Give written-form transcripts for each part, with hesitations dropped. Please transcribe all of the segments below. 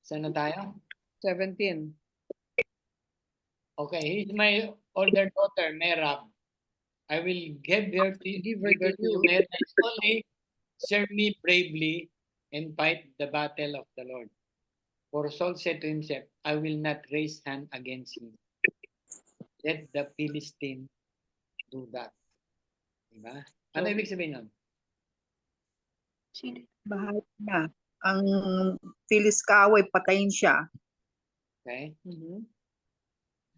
Saan na tayo? 17. Okay, he's my older daughter, Merab. I will give her to you. Merab, only serve me bravely and fight the battle of the Lord. For Saul said to himself, I will not raise hand against him. Let the Philistine do that. Diba? Ano ibig sabihin nun? Bahala na. Ang Phyllis kaaway, patayin siya. Okay?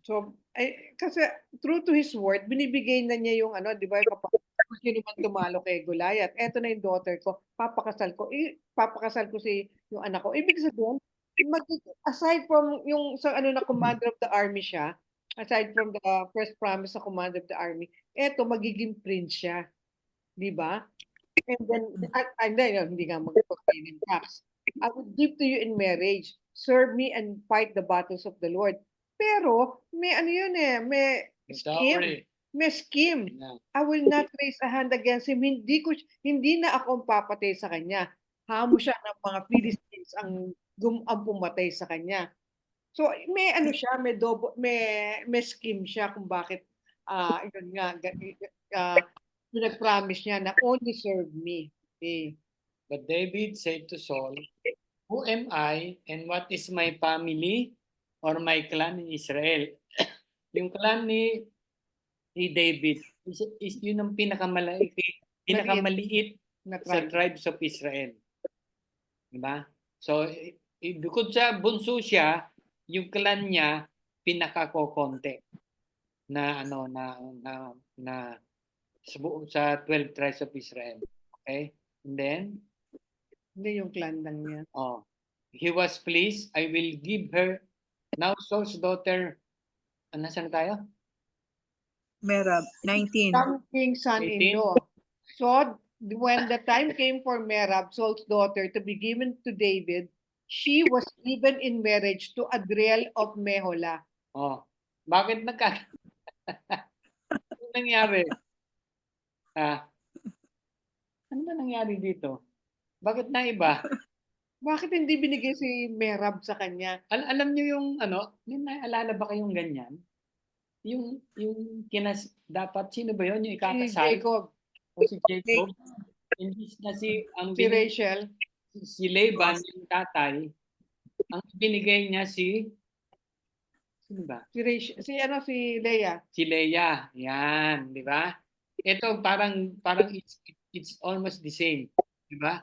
So, kasi true to his word, binibigay na niya yung di ba, kapag sino man tumalo kay Goliath, eto na yung daughter ko, papakasal ko yung anak ko. Ibig sabihin, aside from yung sa na commander of the army siya, aside from the first promise sa commander of the army, eto magiging prince siya. Di ba? And then, hindi nga mag-payment tax. I would give to you in marriage. Serve me and fight the battles of the Lord. Pero, may may scheme. May scheme. Yeah. I will not raise a hand against him. Hindi na ako ang papatay sa kanya. Hamo siya ng mga Philistines ang pumatay sa kanya. So, may siya, may scheme siya kung bakit yun nga, nag-promise niya na only serve me. Okay. But David said to Saul, who am I and what is my family or my clan in Israel? Yung clan ni David is yun ang pinakamaliit sa tribes of Israel. Diba? So, bukod sa bunso siya, yung clan niya pinakakokonte na sa 12 tribes of Israel. Okay? And then, hindi yung clan lang niya. Oh. He was pleased. I will give her. Now Saul's daughter, nasaan tayo? Merab, 19. King son-in-law. So, when the time came for Merab, Saul's daughter, to be given to David, she was given in marriage to Adriel of Mehola. Oh. Bakit ano nangyari? Ano ba nangyari dito? Bakit na iba? Bakit hindi binigay si Merab sa kanya? Alam niyo yung may naalala ba kayong ganyan? Yung dapat sino ba yun? Yung ikakasal? Si Jacob. O si Jacob? Hindi na si Rachel. Si Laban, yung tatay, ang binigay niya sino ba? Si Rachel, si Leah. Si Leah. Yan, di ba? Ito parang it's almost the same, di ba?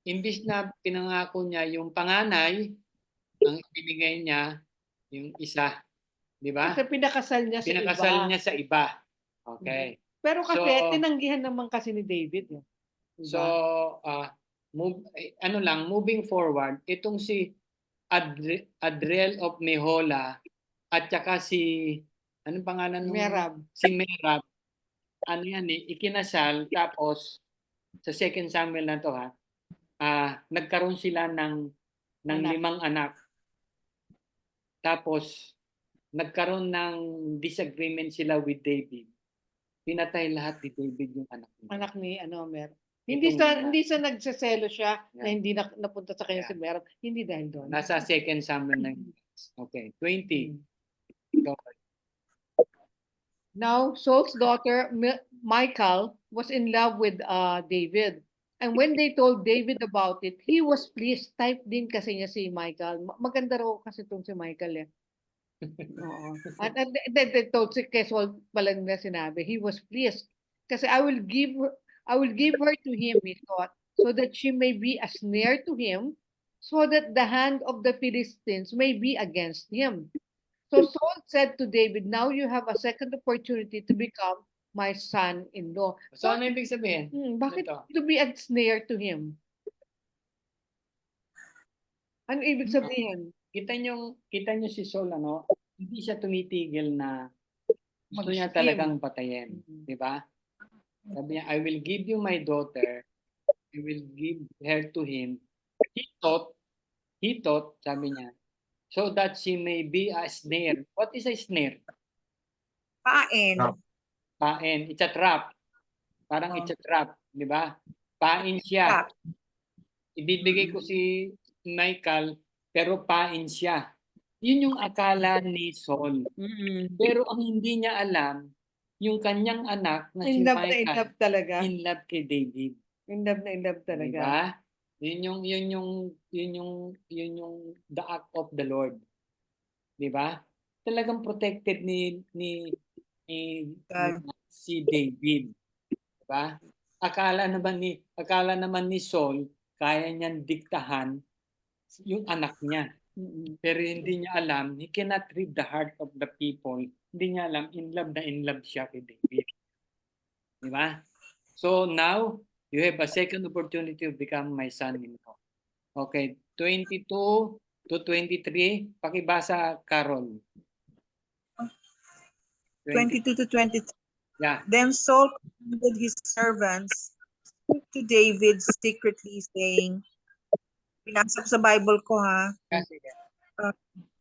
Imbis na pinangako niya yung panganay, ang ibinigay niya yung isa, di ba? Kasi pinakasal niya sa iba. Okay. Pero kasi tinanggihan naman kasi ni David. Diba? So, moving forward, itong si Adriel of Mehola at saka anong pangalan ng Merab. Si Merab. Ikinasal, tapos sa 2 Samuel na to nagkaroon sila ng 5 anak. Tapos nagkaroon ng disagreement sila with David. Pinatay lahat ni David yung anak niya. Anak ni Merab. Hindi sa nagsaselo siya na hindi napunta sa kanya si Merab. Hindi dahil doon. Nasa 2 Samuel na. Okay, 20. Now, Saul's daughter, Michal, was in love with David. And when they told David about it, he was pleased. Type din kasi niya si Michal. Maganda raw kasi itong si Michal. Oo. At they told si Saul pala nila sinabi, he was pleased. Kasi I will give her to him, he thought, so that she may be a snare to him, so that the hand of the Philistines may be against him. So Saul said to David, now you have a second opportunity to become my son-in-law. So ano ibig sabihin? Bakit to be a snare to him? Ano ibig sabihin? Kita nyo si Saul, hindi siya tumitigil na gusto niya talagang patayin. Di ba? Sabi niya, I will give you my daughter. I will give her to him. He thought, sabi niya, so that she may be a snare. What is a snare? Pain. Pain. It's a trap. Parang it's a trap. Di ba? Pain siya. Ibibigay ko si Michael pero pain siya. Yun yung akala ni Saul. Pero ang hindi niya alam, yung kanyang anak na si In love na in Michal, love talaga. in love kay David. In love na in love talaga. Diba? Yun yung the act of the Lord. Diba? Talagang protected ni God. si David. Diba? Akala naman ni Saul, kaya niyang diktahan yung anak niya. Pero hindi niya alam, he cannot read the heart of the people. Hindi niya alam, in love siya kay David. Diba? So now, you have a second opportunity to become my son-in-law. Okay, 22 to 23, pakibasa, Carol. 22 to 23. Yeah. Then Saul commanded his servants to David secretly, saying, pinasa ko sa Bible ko ha,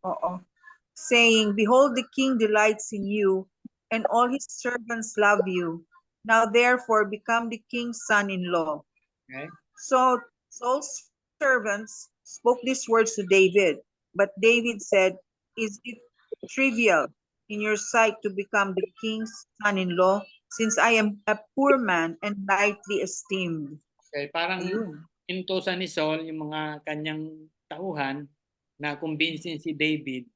oo, saying, behold, the king delights in you, and all his servants love you. Now therefore become the king's son-in-law. Okay. So Saul's servants spoke these words to David, but David said, is it trivial in your sight to become the king's son-in-law, since I am a poor man and lightly esteemed? Okay, parang Ayun. intusan ni Saul yung mga kanyang tauhan na kumbinsin si David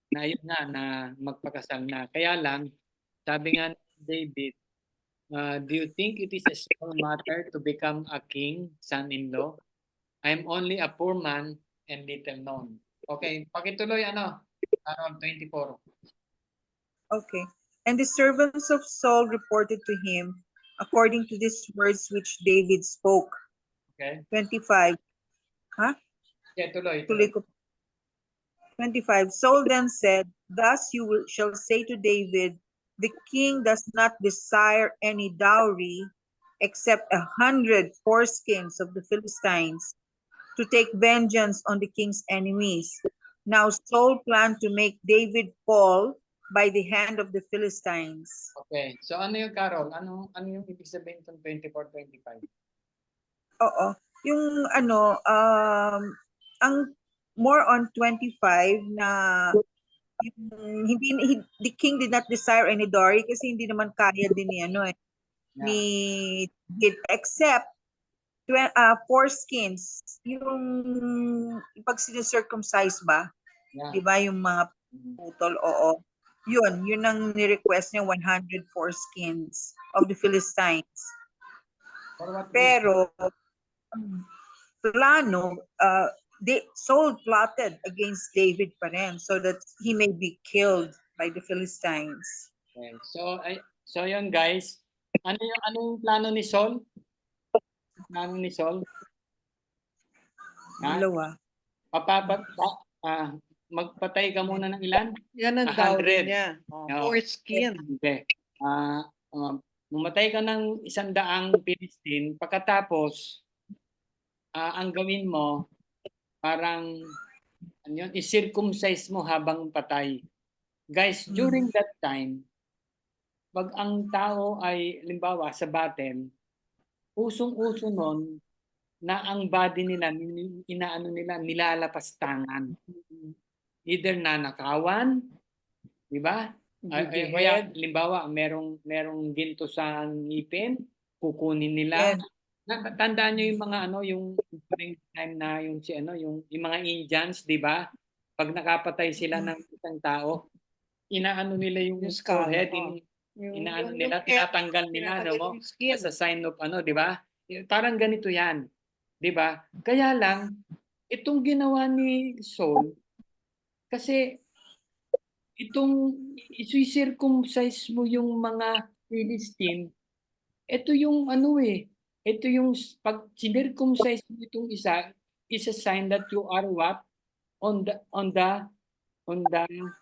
na ayun nga na magpakasal na. Kaya lang, sabi nga ni David, do you think it is a small matter to become a king, son-in-law? I'm only a poor man and little known. Okay, pakituloy ano? Around 24. Okay. And the servants of Saul reported to him according to these words which David spoke. Okay? 25. Huh? Yeah, tuloy. Tuloy ko. 25. Saul then said, thus shall say to David, the king does not desire any dowry except 100 foreskins of the Philistines to take vengeance on the king's enemies. Now Saul planned to make David fall by the hand of the Philistines. Okay. So ano yung Carol? Ano yung ibig sabihin ng 24-25? Oo. Yung ang more on 25 na the king did not desire any dowry kasi hindi naman kaya din ni ni David, except foreskins, yung pag sinicircumcise ba, di ba, yung mga putol, oo. Yun ang ni-request niya, 100 foreskins of the Philistines. Pero, plano, Saul plotted against David pa rin so that he may be killed by the Philistines. Okay. So yun guys, ano yung plano ni Saul? Plano ni Saul? Dalawa. Magpatay ka muna ng ilan? Yan ang 100. dowry niya. No. Foreskin. Okay. Mamatay ka ng 100 Philistine, pagkatapos ang gawin mo parang i-circumcise mo habang patay. Guys, during that time, pag ang tao ay limbawa sa battle, usong-uso nun na ang body nila nilalapastangan. Either nanakawan, di ba? Kaya limbawa merong ginto sa ngipin, kukunin nila. Yes. Tandaan niyo yung mga yung during time na yung mga Indians, di ba? Pag nakapatay sila ng isang tao, inaano nila yung forehead, nila, tinatanggal nila, as a sign of di ba? Parang ganito yan, di ba? Kaya lang, itong ginawa ni Saul, kasi itong i-circumcise mo yung mga Philistine, ito yung ito yung pag circumcise mo itong isa, is a sign that you are what? On the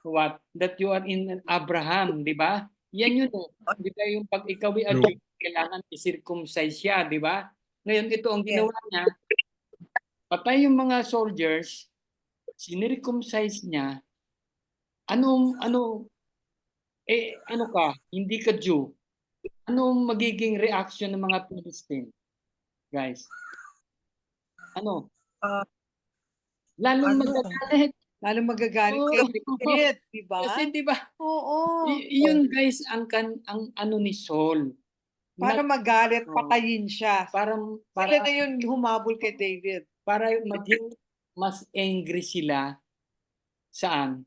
what? That you are in Abraham, di ba? Yan yun di ba, yung pag ikaw ay kailangan i-circumcise siya, di ba? Ngayon ito ang ginawa niya, patay yung mga soldiers, sinircumcise niya, ano ka, hindi ka Jew. Anong magiging reaction ng mga Philistine? Guys. Ano? lalong Ano? magagalit. Lalo magagalit Oo. kay David, di ba? Kasi 'di ba, Oo. yun guys ang ano ni Saul. Para magalit, Oo. patayin siya. Para Sila na yung humabol kay David. para maging mas angry sila saan?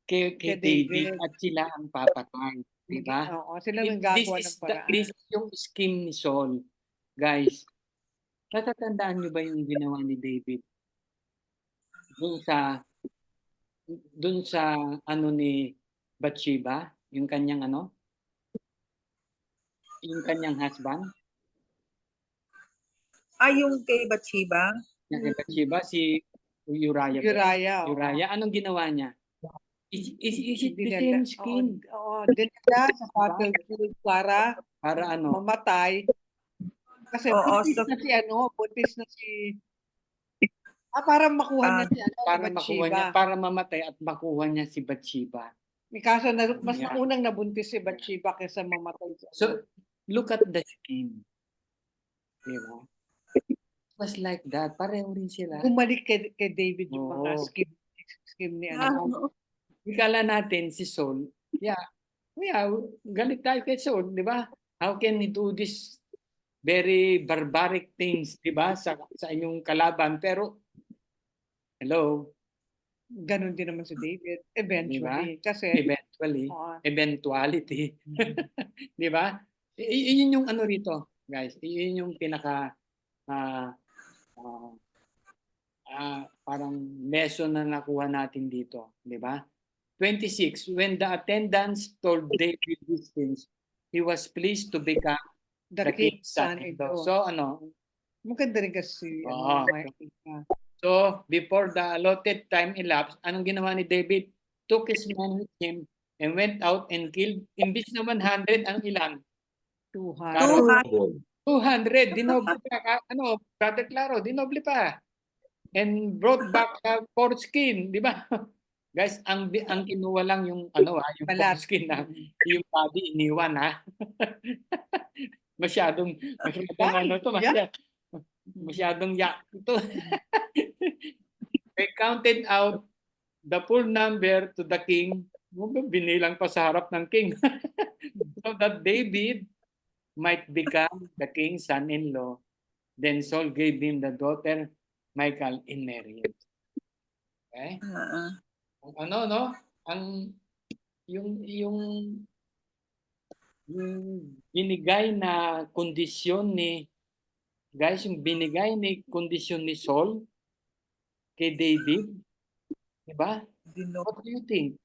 Kay Kay David David. at sila ang papatay, di ba? Oo, sila ang gagawa ng paraan. This is yung scheme ni Saul. Guys, natatandaan niyo ba yung ginawa ni David? Dun sa ano ni Bathsheba, yung kanyang ano? Yung kanyang husband? Yung kay Bathsheba? Yung kay Bathsheba, si Uriah. Uriah. Uriah, anong ginawa niya? Is it the same scheme? Oo, dinala sa battlefield para ano? mamatay. Kasi buntis na si para makuha niya si Bathsheba. Para mamatay at makuha niya si Bathsheba. May kaso mas naunang nabuntis si Bathsheba kaysa mamatay. So, look at the scheme. Diba? It was like that. Pareho rin sila. Bumalik kay David yung mga scheme ni ano. Ikala natin si Saul, galit tayo kay Saul, di ba? How can he do this very barbaric things, di ba? Sa inyong kalaban. Pero, hello? Ganon din naman si David. Eventually. Diba? Kasi, eventuality. Di ba? Iyon yung ano rito, guys. Iyon yung pinaka parang lesson na nakuha natin dito. Di ba? 26, when the attendants told David these things, he was pleased to become the king's son-in-law. So, maganda rin kasi. So, before the allotted time elapsed, anong ginawa ni David? Took his men with him and went out and killed, imbis na 100, ang ilan? 200. 200. Dinoble pa. Brother Claro, dinoble pa. And brought back a foreskin, di ba? Guys, ang kinuha lang yung yung foreskin na yung body iniwan ha. masyadong yak ito. They counted out the full number to the king. Binilang pa sa harap ng king. So that David might become the king's son-in-law. Then Saul gave him the daughter Michal in marriage. Okay? Yung binigay na kondisyon ni kondisyon ni Saul kay David, di ba? What do you think?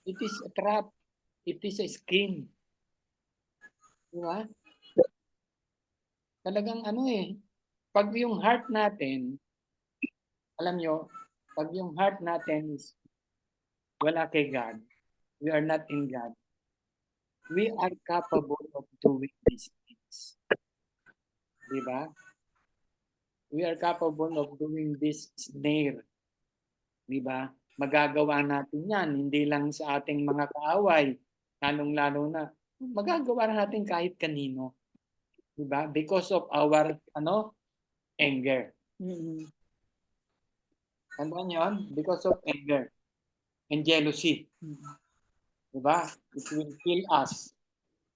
It is a trap. It is a scheme. Di ba? Talagang pag yung heart natin, alam nyo, pag yung heart natin is wala kay God, we are not in God, we are capable of doing these things. Diba? We are capable of doing this snare. Diba? Magagawa natin yan, hindi lang sa ating mga kaaway, lalong-lalo na, magagawa natin kahit kanino. Diba? Because of our anger. Tandaan yun? Because of anger and jealousy. Diba? It will kill us.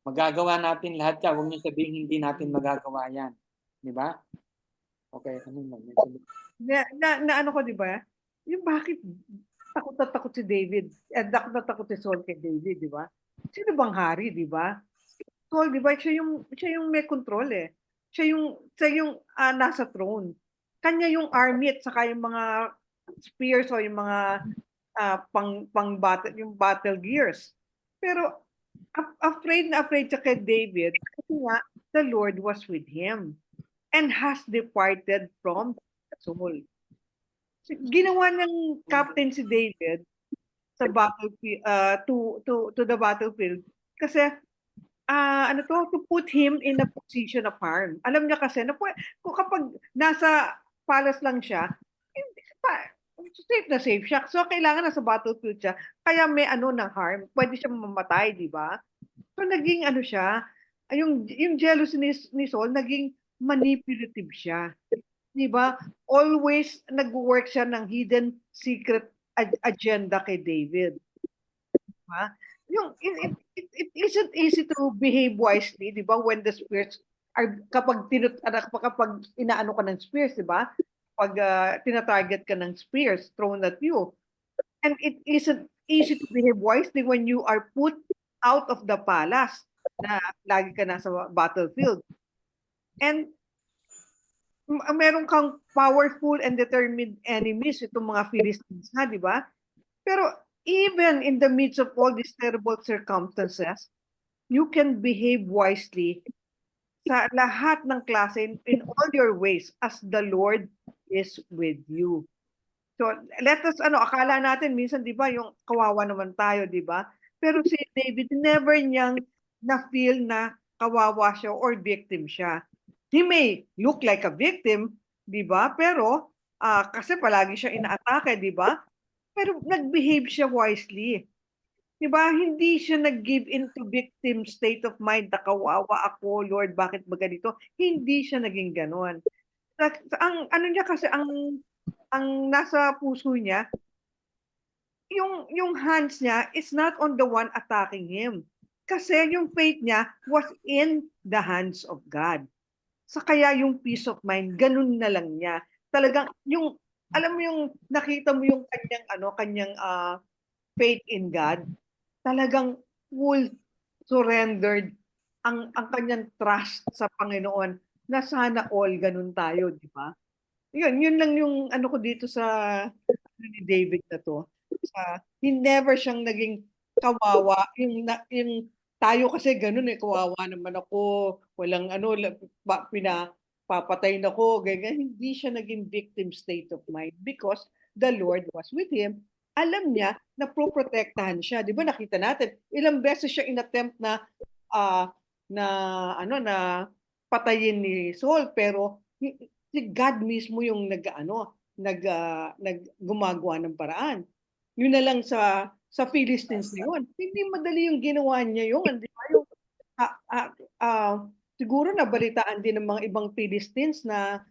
Magagawa natin lahat yan. Huwag niyo sabihin hindi natin magagawa yan. Diba? Okay. Ano ko, diba? Yung bakit takot na takot si David, takot na takot si Saul kay David, diba? Sino bang hari, diba? Saul, di ba, siya yung may control eh. Siya yung nasa throne. Kanya yung army at saka yung mga spears o yung mga yung battle gears. Pero afraid siya kay David kasi nga the Lord was with him and has departed from Saul. Ginawa ng captain si David sa battlefield to the battlefield kasi to put him in a position of harm. Alam niya kasi na kung kapag nasa palace lang siya, safe na safe siya. So kailangan nasa battlefield siya. Kaya may ng harm. Pwede siya mamatay, di ba? So naging siya, yung jealousy ni Saul, naging manipulative siya. di ba? Always nag-work siya ng hidden secret agenda kay David. Diba? Yung, it isn't easy to behave wisely, di ba? When the spirits are, kapag inaano ka ng spirits, di ba? Pag tinatarget ka ng spears thrown at you. And it isn't easy to behave wisely when you are put out of the palace na lagi ka nasa battlefield. And meron kang powerful and determined enemies, itong mga Philistines na, di ba? Pero even in the midst of all these terrible circumstances, you can behave wisely sa lahat ng klase in all your ways as the Lord is with you. So, let us, akala natin minsan, di ba, yung kawawa naman tayo, di ba? Pero si David, never niyang na-feel na kawawa siya or victim siya. He may look like a victim, di ba? Pero, kasi palagi siya inaatake, di ba? Pero nag-behave siya wisely. Di ba? Hindi siya nag-give into victim state of mind na kawawa ako, Lord, bakit ba ganito? Hindi siya naging ganon. Ang niya kasi, ang nasa puso niya, yung hands niya is not on the one attacking him. Kasi yung faith niya was in the hands of God. Sa kaya yung peace of mind, ganun na lang niya. Talagang yung, alam mo yung nakita mo yung kanyang faith in God, talagang full surrendered ang kanyang trust sa Panginoon na sana all ganun tayo, di ba? Yun lang yung ko dito sa ni David na to. He never siyang naging kawawa. Yung tayo kasi ganun kawawa naman ako, walang pinapapatay na ko, ganyan. Hindi siya naging victim state of mind because the Lord was with him. Alam niya na proprotektahan siya. Di ba nakita natin, ilang beses siya inattempt na patayin ni Saul, pero si God mismo yung gumagawa ng paraan. Yun na lang sa Philistines na yun. Hindi madali yung ginawa niya yun. Di ba? Yung, siguro nabalitaan din ng mga ibang Philistines na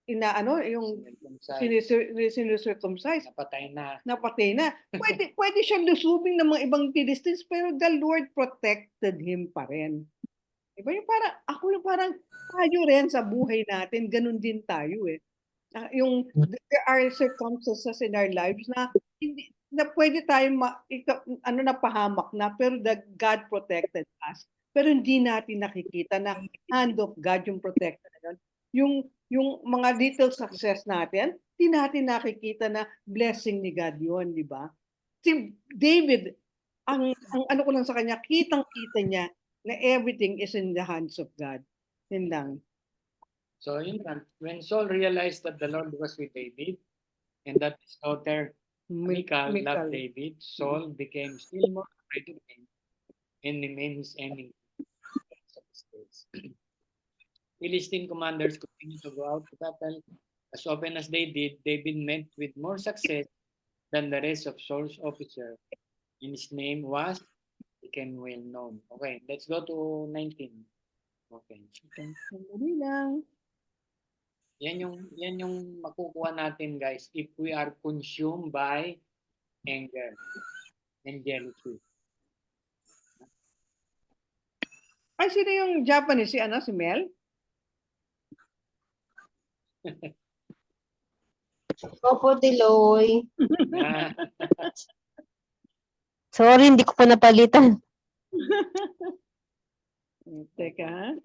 yung sinucircumcise. Napatay na. Pwede siyang lusubing ng mga ibang Philistines, pero the Lord protected him pa rin. Diba? Yung parang tayo rin sa buhay natin, ganun din tayo there are circumstances in our lives na hindi na pwede tayong napahamak na, pero God protected us. Pero hindi natin nakikita na hand of God yung protected na yun. Yung mga little success natin, hindi natin nakikita na blessing ni God yun, di ba? Si David, ang ko lang sa kanya, kitang-kita niya na everything is in the hands of God. Yun lang. So, when Saul realized that the Lord was with David and that his daughter Michal loved David, Saul became still more afraid of him and remained his enemy. Philistine commanders continued to go out to battle. As often as they did, David met with more success than the rest of Saul's officers, and his name became well known. Okay, let's go to 19. Okay. Sandali lang. Yan yung makukuha natin, guys, if we are consumed by anger and jealousy. Ay, sino yung Japanese? Si Mel? Opo, Diloy. Sorry, hindi ko pa napalitan. Teka.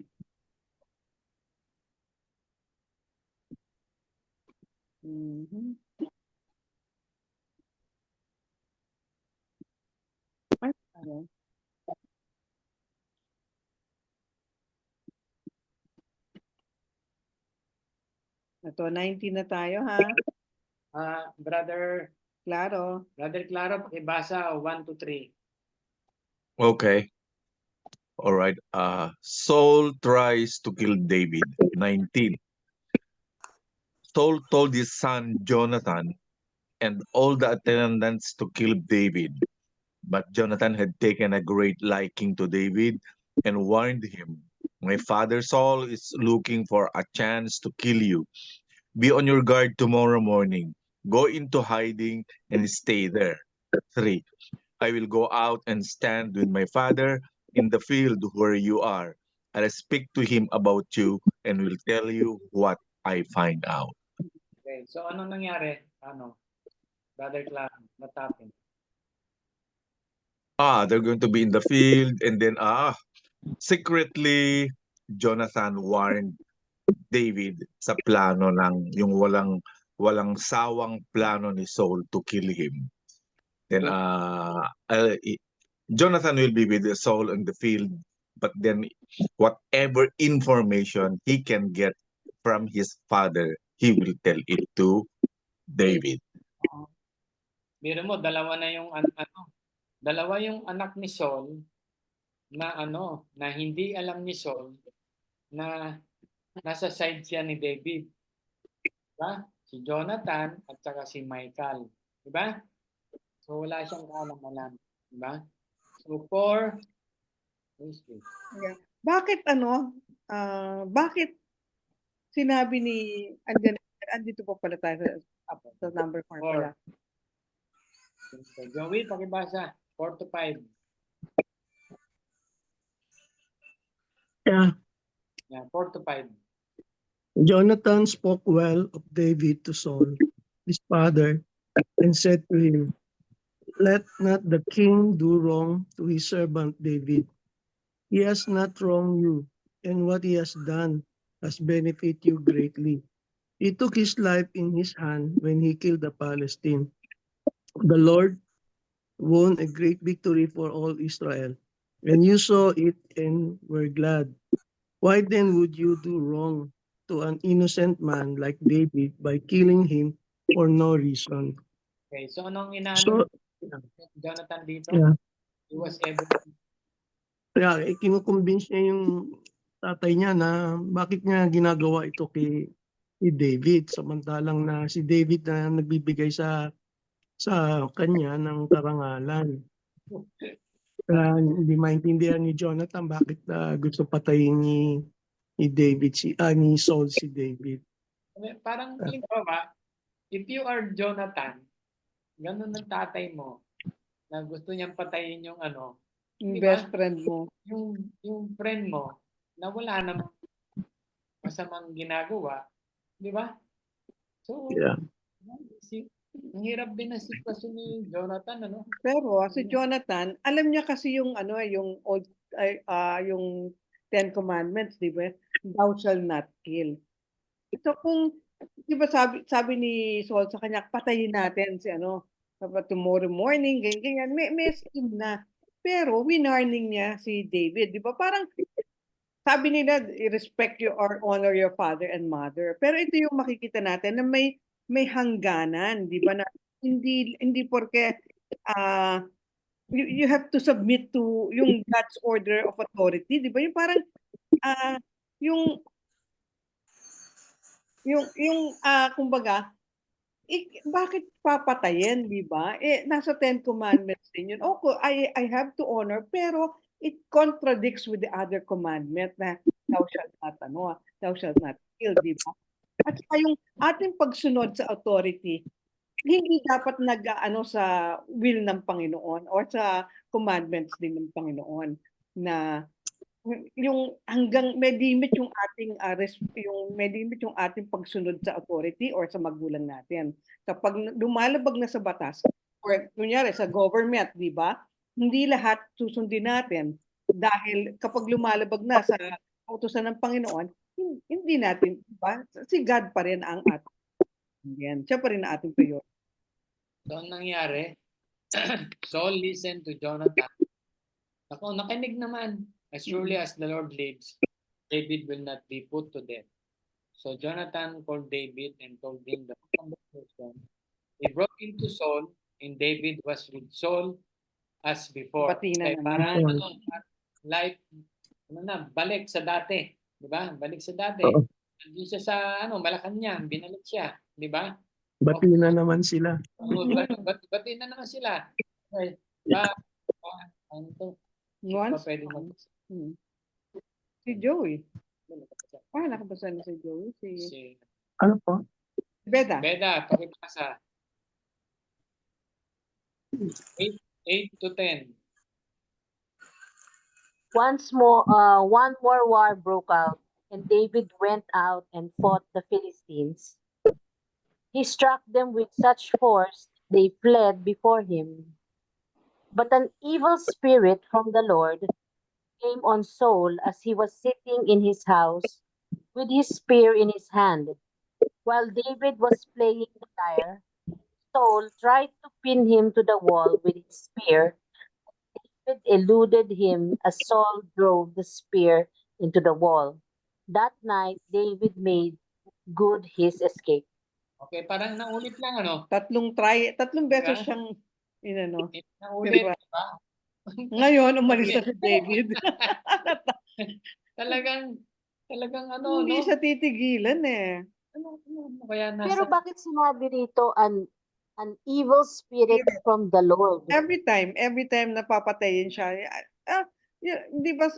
Ito, 19 na tayo, ha? Brother Claro. pakibasa 1 to 3. Okay. All right. Saul tries to kill David. 19. Saul told his son Jonathan and all the attendants to kill David. But Jonathan had taken a great liking to David and warned him, "My father Saul is looking for a chance to kill you. Be on your guard tomorrow morning. Go into hiding and stay there. 3. I will go out and stand with my father in the field where you are. I'll speak to him about you and will tell you what I find out. Okay, so ano nangyari? Brother Claro, what happened? They're going to be in the field and then secretly Jonathan warned David sa plano ng yung walang sawang plano ni Saul to kill him. Then Jonathan will be with Saul in the field, but then whatever information he can get from his father, he will tell it to David. Biro mo, dalawa yung anak ni Saul na na hindi alam ni Saul na nasa side siya ni David. Diba? Si Jonathan at saka si Michael. Diba? So wala siyang kaalam-alam. Diba? So Yeah. Bakit bakit sinabi ni andito pa pala tayo sa number 4 pala. Joey, pakibasa. 4 to 5. Yeah. Yeah, 4 to 5. Jonathan spoke well of David to Saul, his father, and said to him, "Let not the king do wrong to his servant David. He has not wronged you, and what he has done has benefited you greatly. He took his life in his hand when he killed the Palestine. The Lord won a great victory for all Israel, and you saw it and were glad. Why then would you do wrong to an innocent man like David by killing him for no reason?" Okay, so anong So, Jonathan dito? yeah. He was able Kaya kinukumbins niya yung tatay niya na bakit niya ginagawa ito kay David, samantalang na si David na nagbibigay sa kanya ng karangalan. Kaya hindi maintindihan ni Jonathan bakit gusto patayin ni ni Saul si David. Parang halimbawa, if you are Jonathan, ganun ang tatay mo, na gusto niyang patayin yung Yung diba? best friend mo. Yung friend mo, na wala namang masamang ginagawa, di ba? So, Yeah. ang hirap din ang sitwasyon ni Jonathan, Pero si Jonathan, alam niya kasi yung yung old yung 10 commandments, di ba? Thou shall not kill. So kung di ba sabi ni Saul sa kanya, patayin natin si tomorrow morning, ganyan, may scheme na. Pero winarning niya si David, di ba? Parang sabi nila, respect you or honor your father and mother. Pero ito yung makikita natin na may hangganan, di ba? Na hindi porke you have to submit to yung God's order of authority, di ba? Yung parang kumbaga, bakit papatayin, di ba? Nasa 10 commandments din yun. I have to honor, pero it contradicts with the other commandment na thou shalt not kill, di ba? At saka yung ating pagsunod sa authority, hindi dapat sa will ng Panginoon or sa commandments din ng Panginoon na yung hanggang may limit yung ating pagsunod sa authority or sa magulang natin. Kapag lumalabag na sa batas or kunyari sa government, di ba? Hindi lahat susundin natin dahil kapag lumalabag na sa utusan ng Panginoon, hindi natin, di ba? Si God pa rin ang ating. Siya pa rin ang ating priority. So, ang nangyari, Saul listened to Jonathan. Ako, nakinig naman. As surely as the Lord lives, David will not be put to death. So Jonathan called David and told him the conversation. He brought him to Saul, and David was with Saul as before. Pati na Okay, naman. parang like balik sa dati, di ba? Balik sa dati. Oo. Andun siya sa Malacanang, binalik siya, di ba? Bati na naman sila. Bati na naman sila. Okay. Ano to? Once, Pwede si Joey. Nakabasa na si Joey. si Ano po? Beda. Beda, pakipasa. 8 to 10. One more war broke out, and David went out and fought the Philistines. He struck them with such force they fled before him. But an evil spirit from the Lord came on Saul as he was sitting in his house with his spear in his hand. While David was playing the lyre, Saul tried to pin him to the wall with his spear. David eluded him as Saul drove the spear into the wall. That night, David made good his escape. Okay, parang naulit lang, ano? Tatlong beses Diba? siyang inano. Naulit, Diba? diba? Ngayon, umalis na si David. Talagang ano, Hindi no? siya titigilan eh. Ano kaya Pero nasa... bakit sinabi rito an evil spirit from the Lord? Every time napapatayin siya. Hindi ba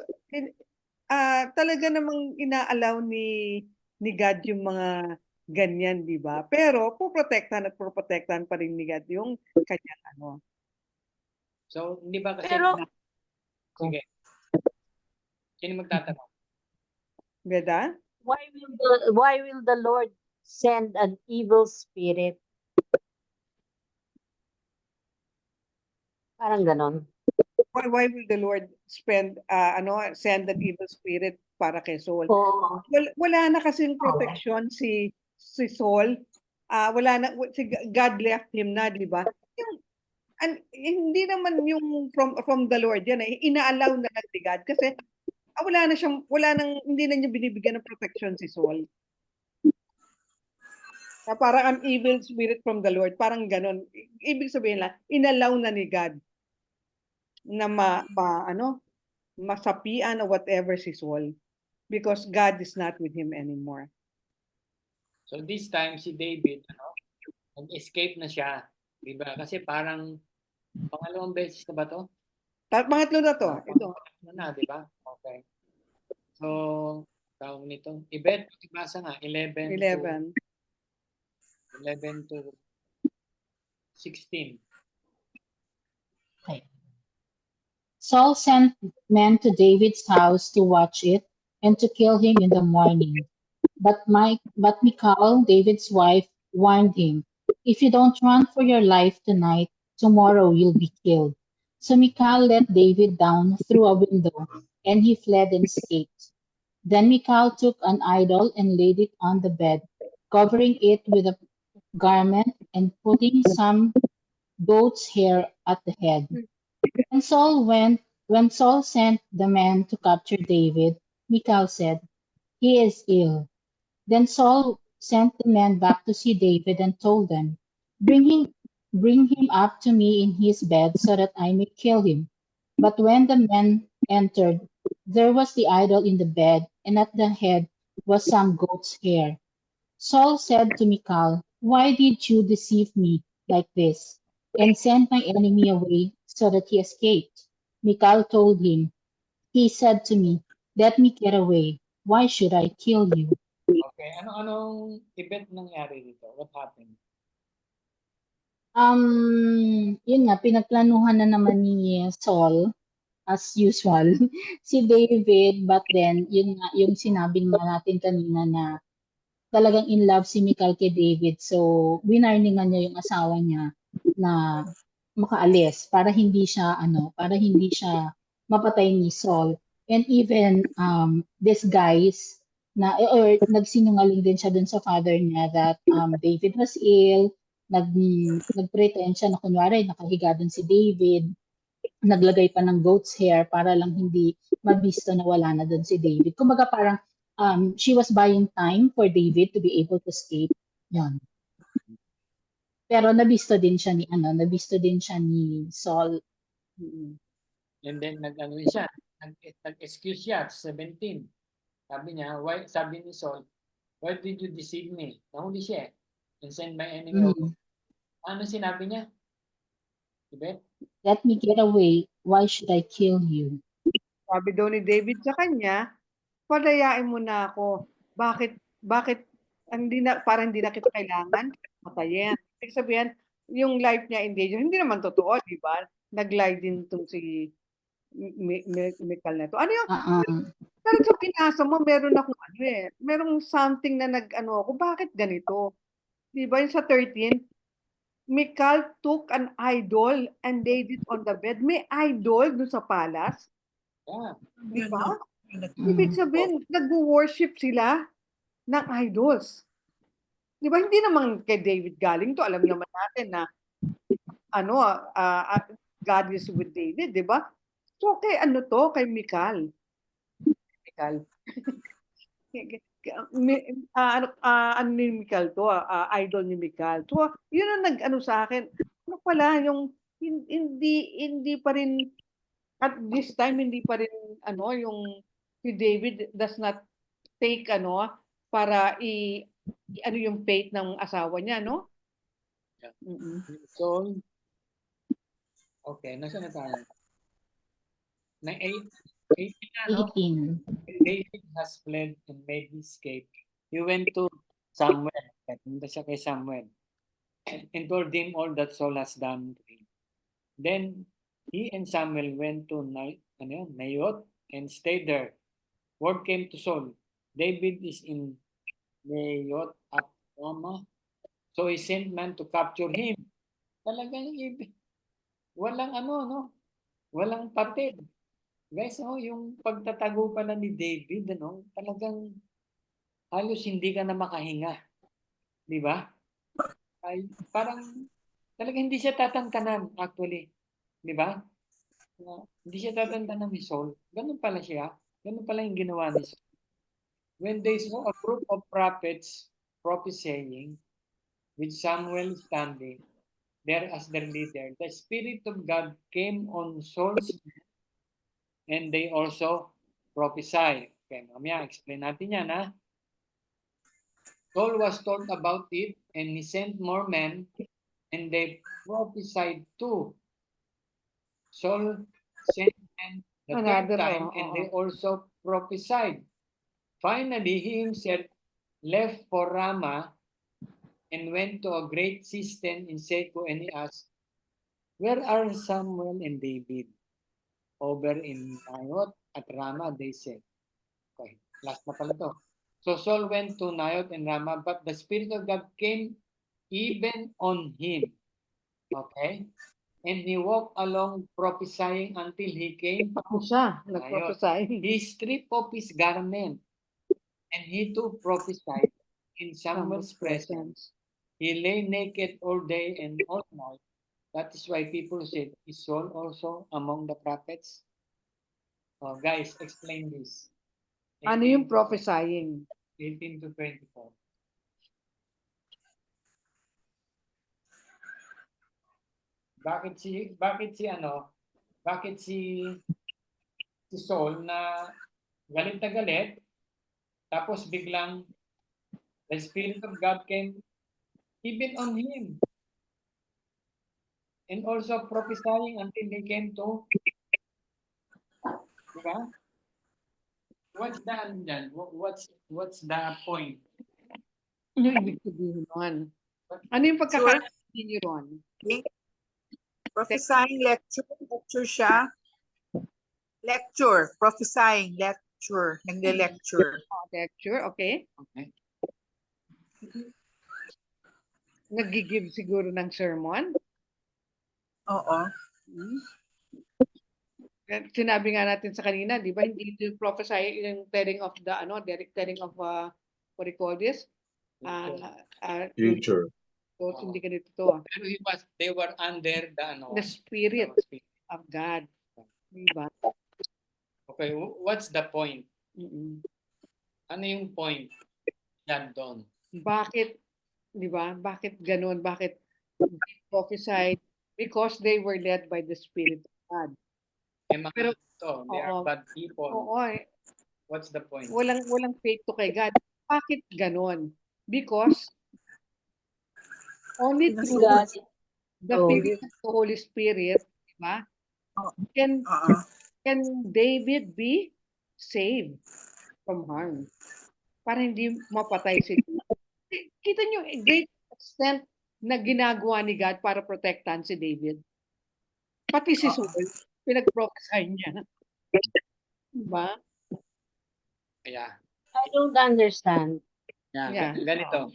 talaga namang inaalaw ni God yung mga ganyan, di ba? Pero poprotektahan pa rin ni God yung kanyang ano. So, hindi ba kasi... Pero Sige. Sino magtatanong? Beda? why will the Lord send an evil spirit? Parang ganon. Why will the Lord send an evil spirit para kay Saul? Oo. Wala na kasing protection si Saul. Wala na God left him na, di ba? Hindi naman yung from the Lord yan eh. Inaalaw na lang ni God kasi hindi na niya binibigyan ng protection si Saul. Parang an evil spirit from the Lord, parang ganon. Ibig sabihin lang, inalaw na ni God na masapian or whatever si Saul because God is not with him anymore. So this time si David, nag-escape na siya, 'di ba? Kasi parang pangalawang beses na ba 'to? Pangatlo na to. Ito. Pangatlo na, 'di ba? Okay. So, tawag nito. Yvet, pakibasa nga 11 to 16. Saul sent men to David's house to watch it and to kill him in the morning. But Michal, David's wife, warned him, "If you don't run for your life tonight, tomorrow you'll be killed." So Michal let David down through a window, and he fled and escaped. Then Michal took an idol and laid it on the bed, covering it with a garment and putting some goat's hair at the head. When Saul sent the men to capture David, Michal said, "He is ill." Then Saul sent the men back to see David and told them, bring him up to me in his bed so that I may kill him." But when the men entered, there was the idol in the bed, and at the head was some goat's hair. Saul said to Michal, "Why did you deceive me like this and send my enemy away so that he escaped?" Michal told him, "He said to me, 'Let me get away. Why should I kill you?'" Okay, anong event nangyari dito? What happened? Yun nga, pinagplanuhan na naman ni Saul, as usual, si David, but then, yun nga, yung sinabi nga natin kanina na talagang in love si Michal kay David. So, winarningan niya yung asawa niya na makaalis para hindi siya mapatay ni Saul. And even this guys or nagsinungaling din siya dun sa father niya that David was ill, nagpretend siya na kunwari nakahiga dun si David, naglagay pa ng goat's hair para lang hindi mabisto na wala na dun si David. Kumbaga parang she was buying time for David to be able to escape. Yan. Pero nabisto din siya ni Saul. And then nag-excuse siya, 17. Sabi ni Saul, "Why did you deceive me?" Nahuli siya and send my enemy away. Ano sinabi niya? Yvet? "Let me get away. Why should I kill you?" Sabi daw ni David sa kanya, "Palayain mo na ako. Bakit parang hindi na kita kailangan, patayin. Ibig sabihin, yung life niya in danger, hindi naman totoo, di ba? Nag-lie din itong si Mikal na to. Ano yung, pero sa pinasa mo, meron akong merong something na nag-ano ako, bakit ganito? Di ba yung sa 13, Mikal took an idol and laid it on the bed. May idol dun sa palace. Yeah. Di ba? Ibig sabihin, nag-worship sila ng idols. Di ba? Hindi naman kay David galing to. Alam naman natin na God is with David, di ba? So, kay kay Mikal. Mikal. Ano ni Mikal to? Idol ni Mikal. So, yun ang nag-ano sa akin. Ano pala, yung hindi pa rin, at this time, hindi pa rin, yung si David does not take, para yung faith ng asawa niya, no? Yeah. So, okay, nasa na tayo? Na 18 na, no? 18. David has fled and made his escape. He went to Samuel. Punta siya kay Samuel. And told him all that Saul has done to him. Then, he and Samuel went to Nayoth and stayed there. Word came to Saul, David is in Nayoth at Ramah. So he sent men to capture him. Talagang walang walang patid. Guys, yung pagtatago pala ni David, talagang halos hindi ka na makahinga. Di ba? Ay, parang talagang hindi siya tatantanan actually. Di ba? Hindi siya tatantanan ni Saul. Ganun pala siya. Ganun pala yung ginawa ni Saul. When they saw a group of prophets prophesying with Samuel standing there as their leader, the Spirit of God came on Saul's men and they also prophesy. Okay, mamaya explain natin yan, ha? Saul was told about it and he sent more men and they prophesied too. Saul sent men the third time and they also prophesied. Finally, he himself left for Ramah and went to a great cistern in Seco and he asked, where are Samuel and David? Over in Nayoth at Ramah, they said. Okay, last na pala to. So Saul went to Nayoth and Ramah, but the Spirit of God came even on him. Okay? And he walked along prophesying until he came to Nayoth. He stripped off his garment and he too prophesied in Samuel's presence. He lay naked all day and all night. That is why people said, is Saul also among the prophets? Oh, guys, explain this. Ano yung prophesying? 18 to 24. Bakit si Saul na galit, tapos biglang the Spirit of God came even on him. And also prophesying until he came to, diba? What's the point? Ano ibig sabihin nun? Ano yung pagkakaintindi niyo ron? Prophesying lecture siya. Lecture, prophesying, lecture, nagle-lecture. Lecture, okay. Nag-give siguro ng sermon? Oo. Sinabi nga natin sa kanina, di ba, hindi yung prophesy, yung telling of the, telling of, what do you call this? Future. So, hindi ka dito to. Pero they were under the Spirit of God. Diba? Okay, what's the point? Ano yung point yan doon? Bakit, di ba? Bakit ganun? Bakit prophesied? Because they were led by the Spirit of God. Pero they are bad people. Oo. What's the point? Walang faith to kay God. Bakit ganun? Because only through God. the filling of the Holy Spirit, di ba? Can David be saved from harm? Para hindi mapatay si David. Kita niyo, great extent na ginagawa ni God para protektahan si David. Pati si Saul, pinag-prophesy niya. Diba? Kaya, I don't understand. Yeah. ganito.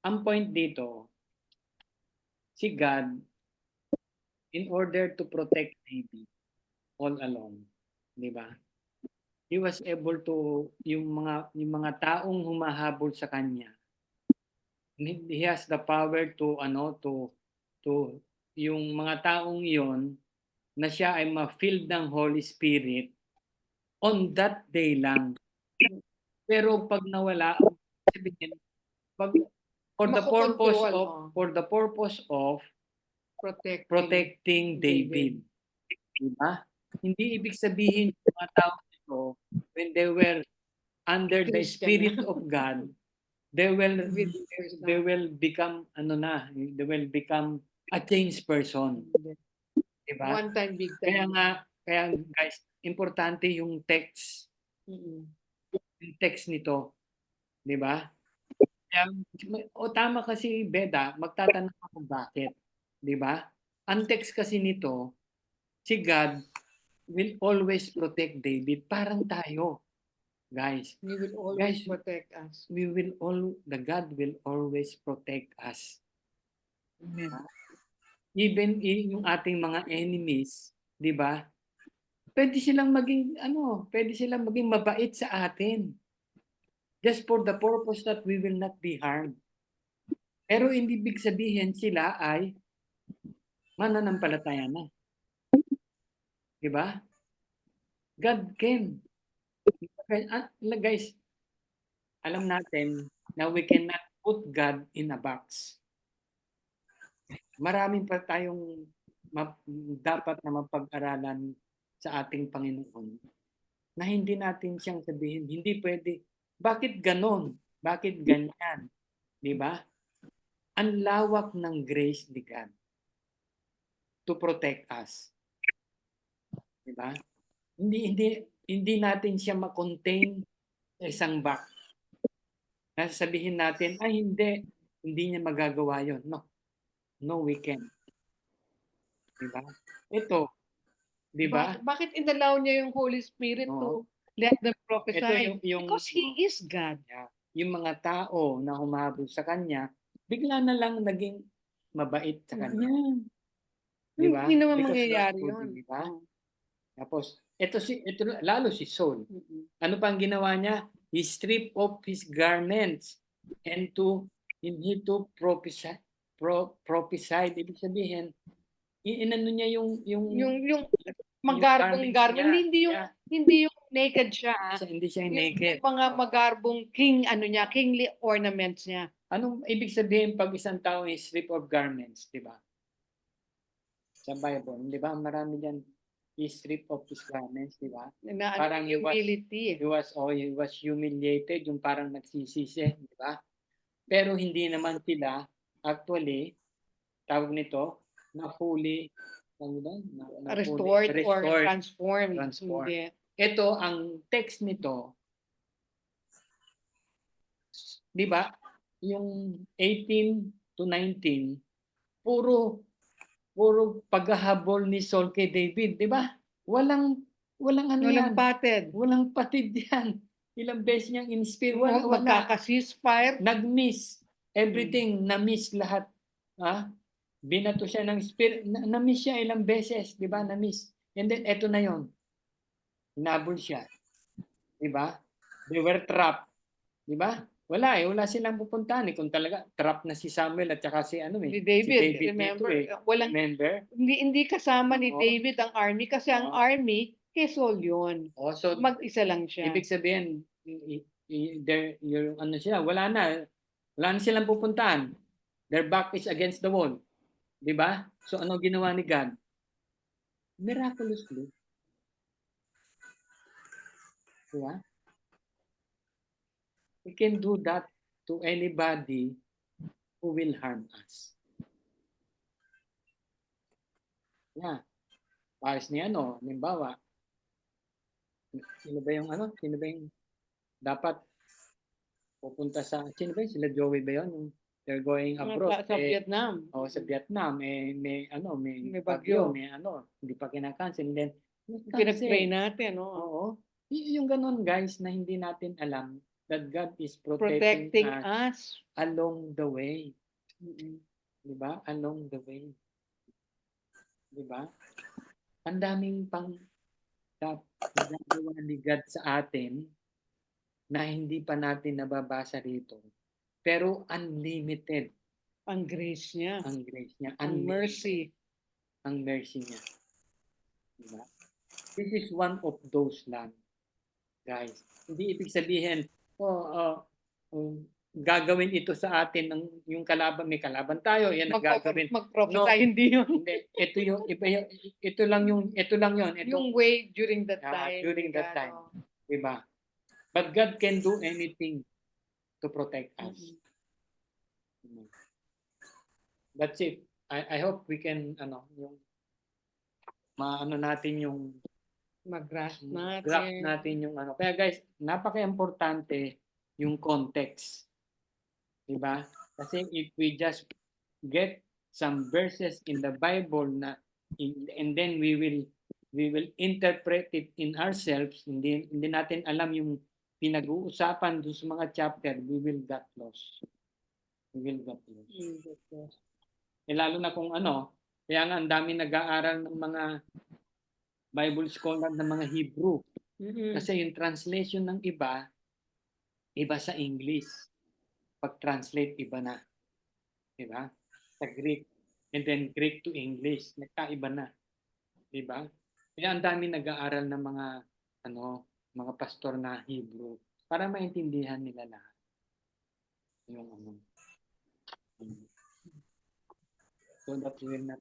Ang point dito, si God, in order to protect David all along, di ba? He was able to, yung mga taong humahabol sa kanya, he has the power to, yung mga taong yon na siya ay ma-filled ng Holy Spirit on that day lang. Pero pag nawala, sabihin, pag for the purpose of protecting David. Diba? Hindi ibig sabihin yung mga tao ito, when they were under the Spirit of God, they will become they will become a changed person. Diba? One time, big time. Kaya guys, importante yung text. Yung text nito. Diba? Kaya, tama kasi Beda, magtatanong ako bakit. Diba? Ang text kasi nito, si God will always protect David. Parang tayo. Guys, He will always protect us. the God will always protect us. Amen. Even yung ating mga enemies, di ba? Pwede silang maging mabait sa atin. Just for the purpose that we will not be harmed. Pero hindi ibig sabihin sila ay mananampalataya na. Di ba? God can. Guys, alam natin na we cannot put God in a box. Maraming pa tayong dapat na mapag-aralan sa ating Panginoon na hindi natin siyang sabihin, hindi pwede. Bakit ganon? Bakit ganyan? Di ba? Ang lawak ng grace ni God to protect us. Di ba? Hindi natin siya ma-contain sa isang box. Nasasabihin natin, ay hindi niya magagawa yon. No, we can. Diba? Ito, diba? Bakit inalaw niya yung Holy Spirit to let them prophesy? Ito Because He is God. Yung mga tao na humabol sa Kanya, bigla na lang naging mabait sa Kanya. Diba? Hindi naman Because mangyayari that's good, yun. diba? Tapos, ito lalo si Saul. Ano pang ginawa niya? He stripped off his garments and he to prophesied. Ibig sabihin, inano niya yung magarbong garment. Hindi yung naked siya. Hindi siya naked. Yung mga magarbong kingly ornaments niya. Anong ibig sabihin pag isang tao is strip of garments, di ba? Sa Bible, di ba? Marami diyan strip of his garments, di ba? Parang humility. He was humiliated, yung parang nagsisisi, di ba? Pero hindi naman sila actually tawag nito na fully restored or transformed. Ito ang text nito, di ba? Yung 18 to 19 puro paghahabol ni Saul kay David, di ba? Walang patid. Walang patid yan. Ilang beses niyang in-inspire. Magkaka-ceasefire. Nag-miss. Everything, na-miss lahat. Binato siya ng spirit. Na-miss siya ilang beses. Di ba? Na-miss. And then, eto na yon. Hinabol siya. Di ba? They were trapped. Di ba? Wala silang pupuntahan kung talaga trap na si Samuel at saka si David, remember? Remember? Hindi kasama ni David ang army kasi ang army kay Saul yun. So mag-isa lang siya. Ibig sabihin wala na silang pupuntahan. Their back is against the wall. Di ba? So ano ginawa ni God? Miraculously. Diba? We can do that to anybody who will harm us. Pares ni halimbawa, sino ba yung dapat pupunta sa, sino ba yun? Sila Joey ba yun? They're going abroad. Sa Vietnam. O sa Vietnam, may May bagyo, bagyo. may hindi pa kinakancel. Then, Pinag-pray natin, no? Oo. Yung ganun, guys, na hindi natin alam that God is protecting Protecting us us. along the way. Diba? Along the way. Diba? Ang daming pang nagagawa ni God sa atin na hindi pa natin nababasa rito. Pero unlimited Ang grace niya. ang grace niya. Ang mercy. Ang mercy niya. Diba? This is one of those lang, guys. Hindi ibig sabihin, gagawin ito sa atin ng yung kalaban, may kalaban tayo, yan ang gagawin. Mag-prophesy, hindi yun. Hindi, ito yung iba yung ito lang yun. Yung way during that time. During that time. Diba? But God can do anything to protect us. That's it. I hope we can yung natin yung Mag-grasp grasp natin. natin yung Kaya guys, napaka-importante yung context. Diba? Kasi if we just get some verses in the Bible and then we will interpret it in ourselves, hindi natin alam yung pinag-uusapan doon sa mga chapter, we will get lost. Lalo na kung kaya nga ang dami nag-aaral ng mga Bible scholar ng mga Hebrew. Kasi yung translation ng iba sa English. Pag-translate, iba na. Diba? Sa Greek. And then Greek to English. Nagkaiba na. Diba? Kaya ang dami nag-aaral ng mga mga pastor na Hebrew para maintindihan nila lahat. Yung So that we will not